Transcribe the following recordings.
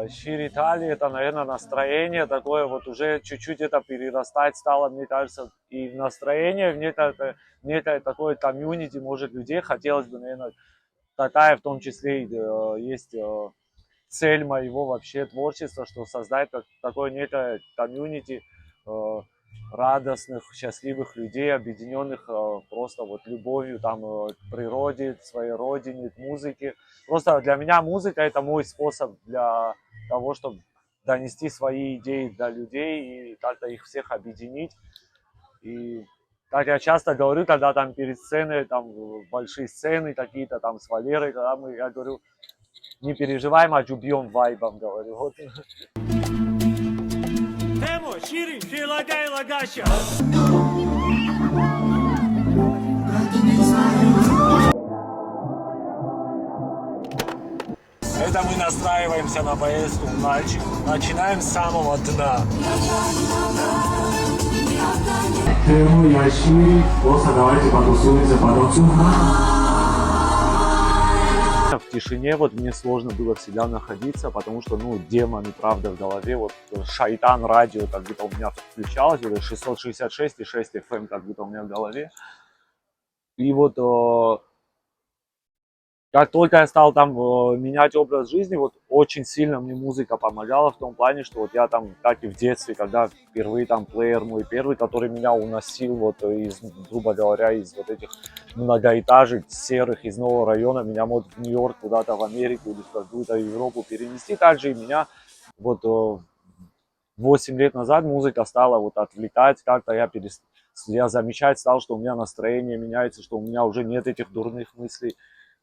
Шире Италии это, наверное, настроение такое, вот уже чуть-чуть это перерастать стало, мне кажется, и в настроение, в некое такое комьюнити, может, людей, хотелось бы, наверное, такая в том числе есть цель моего вообще творчества, что создать такое некое комьюнити радостных, счастливых людей, объединенных просто вот любовью там, к природе, к своей родине, к музыке. Просто для меня музыка это мой способ для того, чтобы донести свои идеи до людей и как-то их всех объединить. И как я часто говорю, когда там перед сценой, там большие сцены какие-то там с Валерой, я говорю, не переживай, мать, убьем вайбом, говорю. Вот. Это мы настраиваемся на поездку в Нальчик. Начинаем с самого дна. Давайте потусуемся, в тишине вот мне сложно было всегда находиться, потому что, ну, демоны, правда, в голове, вот шайтан радио как будто у меня включалось, 666,6 FM как будто у меня в голове. И вот как только я стал там менять образ жизни, вот очень сильно мне музыка помогала в том плане, что вот я там, как и в детстве, когда впервые там плеер мой первый, который меня уносил вот из, грубо говоря, из вот этих многоэтажек серых из нового района, меня может в Нью-Йорк, куда-то в Америку или в какую-то Европу перенести. Также и меня вот 8 лет назад музыка стала вот отвлекать, как-то я замечать стал, что у меня настроение меняется, что у меня уже нет этих дурных мыслей.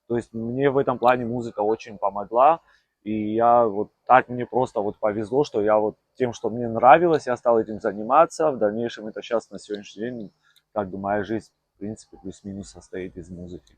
То есть мне в этом плане музыка очень помогла, и я вот так мне просто вот повезло, что я вот тем, что мне нравилось, я стал этим заниматься. В дальнейшем это сейчас на сегодняшний день, как бы моя жизнь, в принципе, плюс-минус состоит из музыки.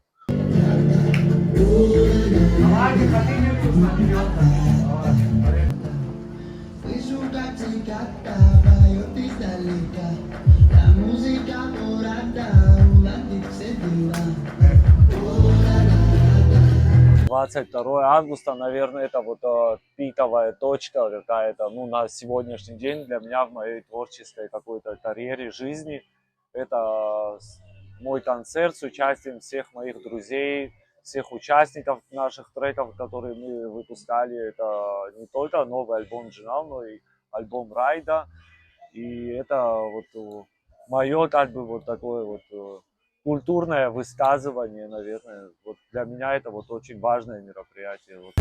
«22 августа», наверное, это вот пиковая точка какая-то, ну, на сегодняшний день для меня в моей творческой какой-то карьере, жизни. Это мой концерт с участием всех моих друзей, всех участников наших треков, которые мы выпускали. Это не только новый альбом «Джинал», но и альбом «Райда». И это вот мое, как бы, вот такое вот культурное высказывание, наверное. Вот для меня это вот очень важное мероприятие. Вот.